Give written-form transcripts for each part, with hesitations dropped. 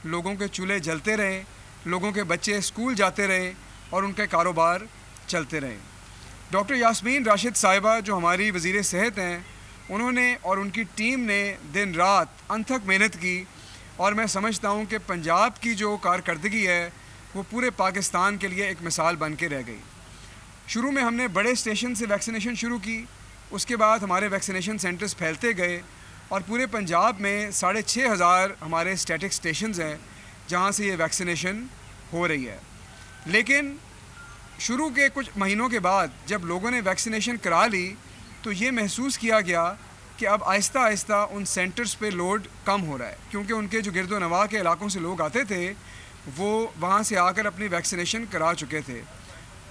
لوگوں کے چولہے جلتے رہیں، لوگوں کے بچے اسکول جاتے رہیں اور ان کے کاروبار چلتے رہیں۔ ڈاکٹر یاسمین راشد صاحبہ جو ہماری وزیر صحت ہیں، انہوں نے اور ان کی ٹیم نے دن رات انتھک محنت کی، اور میں سمجھتا ہوں کہ پنجاب کی جو کارکردگی ہے وہ پورے پاکستان کے لیے ایک مثال بن کے رہ گئی۔ شروع میں ہم نے بڑے اسٹیشن سے ویکسینیشن شروع کی، اس کے بعد ہمارے ویکسینیشن سینٹرز پھیلتے گئے اور پورے پنجاب میں 6,500 ہمارے اسٹیٹک اسٹیشنز ہیں جہاں سے یہ ویکسینیشن ہو رہی ہے۔ لیکن شروع کے کچھ مہینوں کے بعد جب لوگوں نے ویکسینیشن کرا لی تو یہ محسوس کیا گیا کہ اب آہستہ آہستہ ان سینٹرز پہ لوڈ کم ہو رہا ہے، کیونکہ ان کے جو گرد و نواح کے علاقوں سے لوگ آتے تھے وہ وہاں سے آ کر اپنی ویکسینیشن کرا چکے تھے،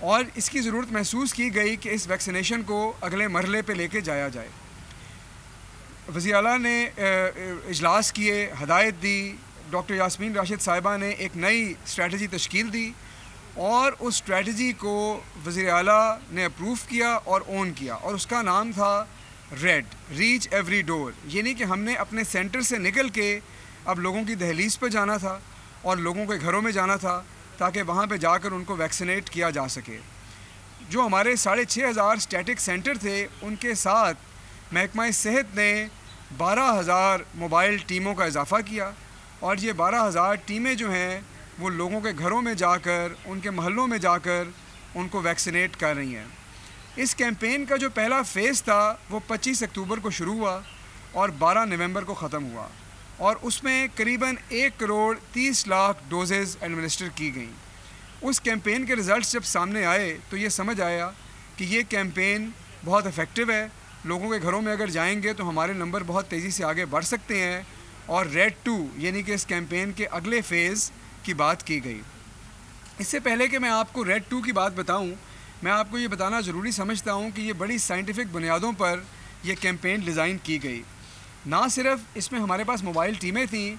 اور اس کی ضرورت محسوس کی گئی کہ اس ویکسینیشن کو اگلے مرحلے پہ لے کے جایا جائے۔ وزیر اعلیٰ نے اجلاس کیے، ہدایت دی، ڈاکٹر یاسمین راشد صاحبہ نے ایک نئی اسٹریٹجی تشکیل دی، اور اس اسٹریٹجی کو وزیر اعلیٰ نے اپروو کیا اور اون کیا، اور اس کا نام تھا ریچ ایوری ڈور، یعنی کہ ہم نے اپنے سینٹر سے نکل کے اب لوگوں کی دہلیز پہ جانا تھا اور لوگوں کے گھروں میں جانا تھا تاکہ وہاں پہ جا کر ان کو ویکسینیٹ کیا جا سکے۔ جو ہمارے 6,500 اسٹیٹک سینٹر تھے ان کے ساتھ محکمہ صحت نے 12,000 موبائل ٹیموں کا اضافہ کیا، اور یہ 12,000 ٹیمیں جو ہیں وہ لوگوں کے گھروں میں جا کر، ان کے محلوں میں جا کر ان کو ویکسینیٹ کر رہی ہیں۔ اس کیمپین کا جو پہلا فیز تھا وہ 25 اکتوبر کو شروع ہوا اور 12 نومبر کو ختم ہوا، اور اس میں قریباً 1,30,00,000 ڈوزز ایڈمنسٹر کی گئیں۔ اس کیمپین کے ریزلٹس جب سامنے آئے تو یہ سمجھ آیا کہ یہ کیمپین بہت افیکٹو ہے، لوگوں کے گھروں میں اگر جائیں گے تو ہمارے نمبر بہت تیزی سے آگے بڑھ سکتے ہیں، اور ریڈ 2 یعنی کہ اس کیمپین کے اگلے فیز کی بات کی گئی۔ اس سے پہلے کہ میں آپ کو ریڈ 2 کی بات بتاؤں، میں آپ کو یہ بتانا ضروری سمجھتا ہوں کہ یہ بڑی سائنٹیفک بنیادوں پر یہ کیمپین ڈیزائن کی گئی۔ نہ صرف اس میں ہمارے پاس موبائل ٹیمیں تھیں،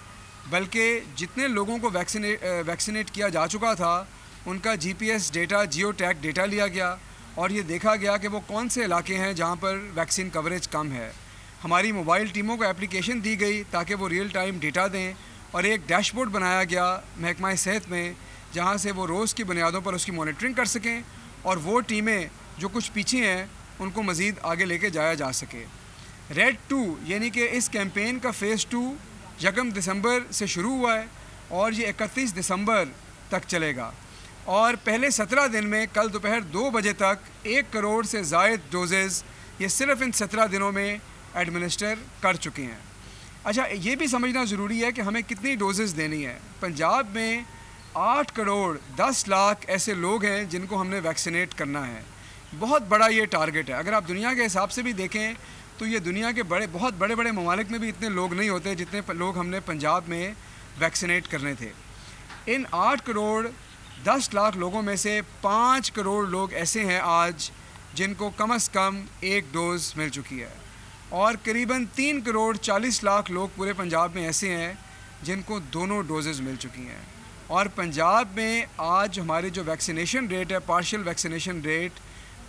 بلکہ جتنے لوگوں کو ویکسینیٹ کیا جا چکا تھا ان کا GPS data, geo tag data لیا گیا، اور یہ دیکھا گیا کہ وہ کون سے علاقے ہیں جہاں پر ویکسین کوریج کم ہے۔ ہماری موبائل ٹیموں کو اپلیکیشن دی گئی تاکہ وہ ریئل ٹائم ڈیٹا دیں، اور ایک ڈیش بورڈ بنایا گیا محکمہ صحت میں جہاں سے وہ روز کی بنیادوں پر اس کی مانیٹرنگ کر سکیں، اور وہ ٹیمیں جو کچھ پیچھے ہیں ان کو مزید آگے لے کے جایا جا سکے۔ ریڈ 2 یعنی کہ اس کیمپین کا فیز 2 1 دسمبر سے شروع ہوا ہے اور یہ 31 دسمبر تک چلے گا، اور پہلے 17 دن میں کل دوپہر 2 بجے تک 1 کروڑ سے زائد ڈوزز یہ صرف ان 17 دنوں میں ایڈمنسٹر کر چکے ہیں۔ اچھا، یہ بھی سمجھنا ضروری ہے کہ ہمیں کتنی ڈوزز دینی ہے۔ پنجاب میں 8 کروڑ 10 لاکھ ایسے لوگ ہیں جن کو ہم نے ویکسینیٹ کرنا ہے۔ بہت بڑا یہ ٹارگٹ ہے۔ اگر آپ دنیا کے حساب سے بھی دیکھیں تو یہ دنیا کے بہت بڑے ممالک میں بھی اتنے لوگ نہیں ہوتے جتنے لوگ ہم نے پنجاب میں ویکسینیٹ کرنے تھے۔ ان 8 کروڑ 10 لاکھ لوگوں میں سے 5 کروڑ لوگ ایسے ہیں آج جن کو کم از کم 1 ڈوز مل چکی ہے، اور قریباً 3 کروڑ 40 لاکھ لوگ پورے پنجاب میں ایسے ہیں جن کو دونوں ڈوزز مل چکی ہیں۔ اور پنجاب میں آج ہماری جو ویکسینیشن ریٹ ہے، پارشل ویکسینیشن ریٹ،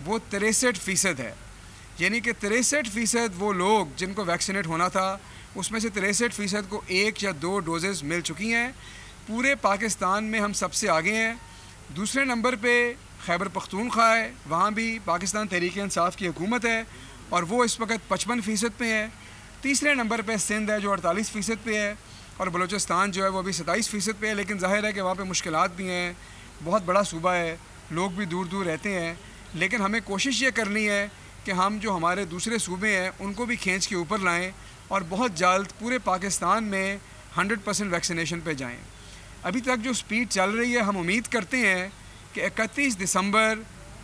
وہ 63% ہے، یعنی کہ 63% وہ لوگ جن کو ویکسینیٹ ہونا تھا اس میں سے 63% کو 1 یا 2 ڈوزز مل چکی ہیں۔ پورے پاکستان میں ہم سب سے آگے ہیں۔ دوسرے نمبر پہ خیبر پختونخوا ہے، وہاں بھی پاکستان تحریک انصاف کی حکومت ہے اور وہ اس وقت 55% پہ ہے۔ تیسرے نمبر پہ سندھ ہے جو 48% پہ ہے، اور بلوچستان جو ہے وہ ابھی 27% پہ ہے، لیکن ظاہر ہے کہ وہاں پہ مشکلات بھی ہیں، بہت بڑا صوبہ ہے، لوگ بھی دور دور رہتے ہیں، لیکن ہمیں کوشش یہ کرنی ہے کہ ہم جو ہمارے دوسرے صوبے ہیں ان کو بھی کھینچ کے اوپر لائیں اور بہت جلد پورے پاکستان میں 100% ویکسینیشن پہ جائیں۔ ابھی تک جو سپیڈ چل رہی ہے، ہم امید کرتے ہیں کہ 31 دسمبر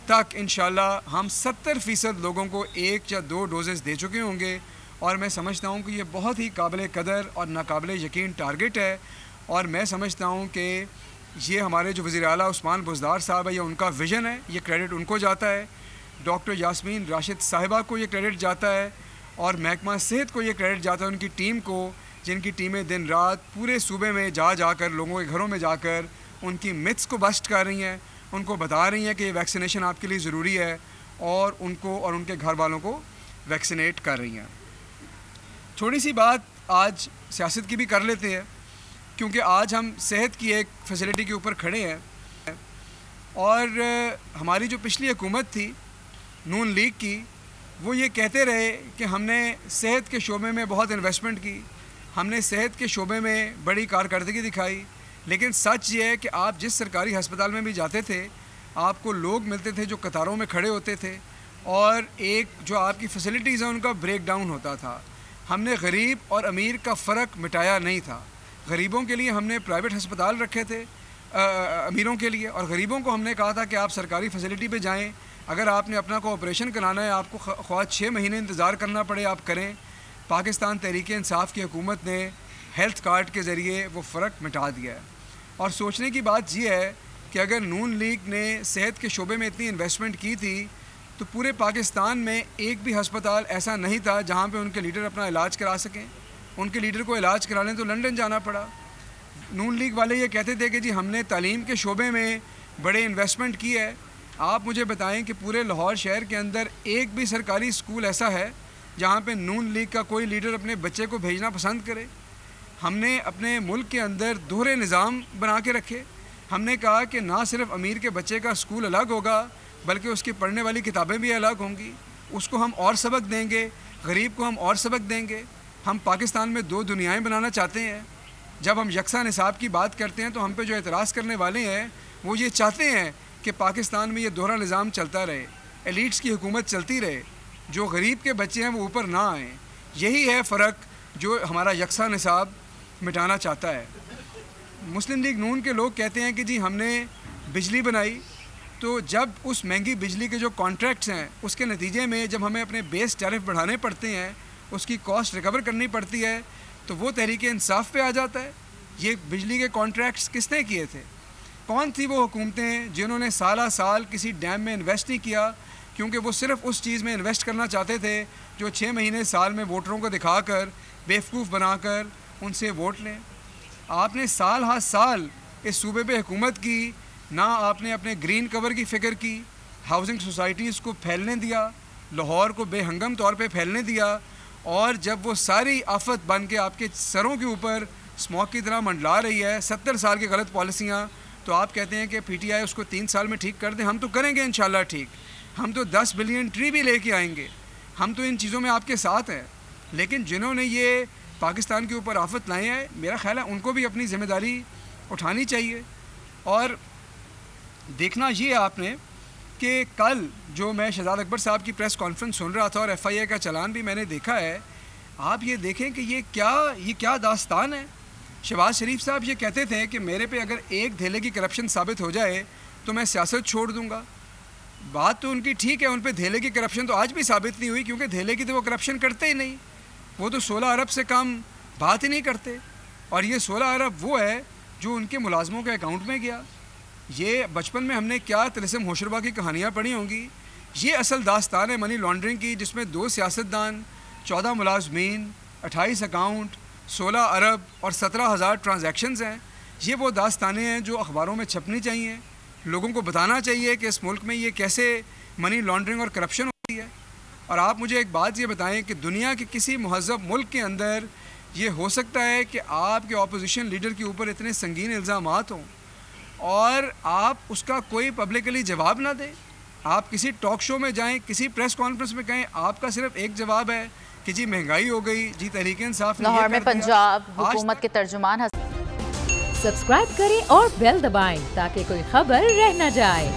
تک انشاءاللہ ہم 70% لوگوں کو 1 یا 2 ڈوزز دے چکے ہوں گے، اور میں سمجھتا ہوں کہ یہ بہت ہی قابل قدر اور ناقابل یقین ٹارگٹ ہے، اور میں سمجھتا ہوں کہ یہ ہمارے جو وزیر اعلیٰ عثمان بزدار صاحب ہے، یہ ان کا ویژن ہے، یہ کریڈٹ ان کو جاتا ہے، ڈاکٹر یاسمین راشد صاحبہ کو یہ کریڈٹ جاتا ہے، اور محکمہ صحت کو یہ کریڈٹ جاتا ہے، ان کی ٹیم کو، جن کی ٹیمیں دن رات پورے صوبے میں جا کر لوگوں کے گھروں میں جا کر ان کی متس کو بسٹ کر رہی ہیں، ان کو بتا رہی ہیں کہ یہ ویکسینیشن آپ کے لیے ضروری ہے، اور ان کو اور ان کے گھر والوں کو ویکسینیٹ کر رہی ہیں۔ تھوڑی سی بات آج سیاست کی بھی کر لیتے ہیں کیونکہ آج ہم صحت کی ایک فیسلٹی کے اوپر کھڑے ہیں، اور ہماری جو پچھلی حکومت تھی نون لیگ کی، وہ یہ کہتے رہے کہ ہم نے صحت کے شعبے میں بہت انویسٹمنٹ کی، ہم نے صحت کے شعبے میں بڑی کارکردگی دکھائی، لیکن سچ یہ ہے کہ آپ جس سرکاری ہسپتال میں بھی جاتے تھے آپ کو لوگ ملتے تھے جو قطاروں میں کھڑے ہوتے تھے، اور ایک جو آپ کی فیسلٹیز ہیں ان کا بریک ڈاؤن ہوتا تھا۔ ہم نے غریب اور امیر کا فرق مٹایا نہیں تھا۔ غریبوں کے لیے ہم نے پرائیویٹ ہسپتال رکھے تھے، امیروں کے لیے، اور غریبوں کو ہم نے کہا تھا کہ آپ سرکاری فیسلٹی پہ جائیں، اگر آپ نے اپنا کو آپریشن کرانا ہے آپ کو خواہ 6 مہینے انتظار کرنا پڑے آپ کریں۔ پاکستان تحریک انصاف کی حکومت نے ہیلتھ کارڈ کے ذریعے وہ فرق مٹا دیا ہے، اور سوچنے کی بات یہ ہے کہ اگر نون لیگ نے صحت کے شعبے میں اتنی انویسٹمنٹ کی تھی تو پورے پاکستان میں ایک بھی ہسپتال ایسا نہیں تھا جہاں پہ ان کے لیڈر اپنا علاج کرا سکیں۔ ان کے لیڈر کو علاج کرانے تو لنڈن جانا پڑا۔ نون لیگ والے یہ کہتے تھے کہ جی ہم نے تعلیم کے شعبے میں بڑے انویسٹمنٹ کی ہے۔ آپ مجھے بتائیں کہ پورے لاہور شہر کے اندر ایک بھی سرکاری اسکول ایسا ہے جہاں پہ نون لیگ کا کوئی لیڈر اپنے بچے کو بھیجنا پسند کرے؟ ہم نے اپنے ملک کے اندر دوہرے نظام بنا کے رکھے۔ ہم نے کہا کہ نہ صرف امیر کے بچے کا اسکول الگ ہوگا بلکہ اس کی پڑھنے والی کتابیں بھی الگ ہوں گی، اس کو ہم اور سبق دیں گے، غریب کو ہم اور سبق دیں گے۔ ہم پاکستان میں 2 دنیائیں بنانا چاہتے ہیں۔ جب ہم یکساں نصاب کی بات کرتے ہیں تو ہم پہ جو اعتراض کرنے والے ہیں وہ یہ چاہتے ہیں کہ پاکستان میں یہ دوہرا نظام چلتا رہے، ایلیٹس کی حکومت چلتی رہے، جو غریب کے بچے ہیں وہ اوپر نہ آئیں۔ یہی ہے فرق جو ہمارا یکساں نصاب مٹانا چاہتا ہے۔ مسلم لیگ نون کے لوگ کہتے ہیں کہ جی ہم نے بجلی بنائی، تو جب اس مہنگی بجلی کے جو کانٹریکٹس ہیں اس کے نتیجے میں جب ہمیں اپنے بیس ٹیرف بڑھانے پڑتے ہیں، اس کی کاسٹ ریکور کرنی پڑتی ہے، تو وہ تحریک انصاف پہ آ جاتا ہے۔ یہ بجلی کے کانٹریکٹس کس نے کیے تھے؟ کون تھی وہ حکومتیں جنہوں نے سالہ سال کسی ڈیم میں انویسٹ نہیں کیا، کیونکہ وہ صرف اس چیز میں انویسٹ کرنا چاہتے تھے جو 6 مہینے سال میں ووٹروں کو دکھا کر بیوقوف بنا کر ان سے ووٹ لیں۔ آپ نے سال ہر سال اس صوبے پہ حکومت کی، نہ آپ نے اپنے گرین کور کی فکر کی، ہاؤسنگ سوسائٹیز کو پھیلنے دیا، لاہور کو بے ہنگم طور پہ پھیلنے دیا، اور جب وہ ساری آفت بن کے آپ کے سروں کے اوپر اسموک کی طرح منڈلا رہی ہے، 70 سال کی غلط پالیسیاں، تو آپ کہتے ہیں کہ پی ٹی آئی اس کو 3 سال میں ٹھیک کر دیں۔ ہم تو کریں گے انشاءاللہ ٹھیک، ہم تو 10 بلین ٹری بھی لے کے آئیں گے، ہم تو ان چیزوں میں آپ کے ساتھ ہیں۔ لیکن جنہوں نے یہ پاکستان کے اوپر آفت لائے ہیں، میرا خیال ہے ان کو بھی اپنی ذمہ داری اٹھانی چاہیے۔ اور دیکھنا یہ ہے آپ نے کہ کل جو میں شہزاد اکبر صاحب کی پریس کانفرنس سن رہا تھا اور ایف آئی اے کا چلان بھی میں نے دیکھا ہے، آپ یہ دیکھیں کہ یہ کیا داستان ہے۔ شہباز شریف صاحب یہ کہتے تھے کہ میرے پہ اگر ایک دھیلے کی کرپشن ثابت ہو جائے تو میں سیاست چھوڑ دوں گا۔ بات تو ان کی ٹھیک ہے، ان پہ دھیلے کی کرپشن تو آج بھی ثابت نہیں ہوئی، کیونکہ دھیلے کی تو وہ کرپشن کرتے ہی نہیں، وہ تو 16 ارب سے کم بات ہی نہیں کرتے، اور یہ 16 ارب وہ ہے جو ان کے ملازموں کے اکاؤنٹ میں گیا۔ یہ بچپن میں ہم نے کیا طلسم ہوشربا کی کہانیاں پڑھی ہوں گی، یہ اصل داستان ہے منی لانڈرنگ کی، جس میں 2 سیاستدان، 14 ملازمین، 28 اکاؤنٹ، 16 ارب اور 17,000 ٹرانزیکشنز ہیں۔ یہ وہ داستانیں ہیں جو اخباروں میں چھپنی چاہیے، لوگوں کو بتانا چاہیے کہ اس ملک میں یہ کیسے منی لانڈرنگ اور کرپشن ہوتی ہے۔ اور آپ مجھے ایک بات یہ بتائیں کہ دنیا کے کسی مہذب ملک کے اندر یہ ہو سکتا ہے کہ آپ کے اپوزیشن لیڈر کے اوپر اتنے سنگین الزامات ہوں اور آپ اس کا کوئی پبلکلی جواب نہ دیں؟ آپ کسی ٹاک شو میں جائیں، کسی پریس کانفرنس میں کہیں، آپ کا صرف ایک جواب ہے کہ جی مہنگائی ہو گئی، جی تحریک انصاف نے یہ کر دیا۔ لاہور میں پنجاب حکومت کے ترجمان سبسکرائب کریں اور بیل دبائیں تاکہ کوئی خبر رہ نہ جائے۔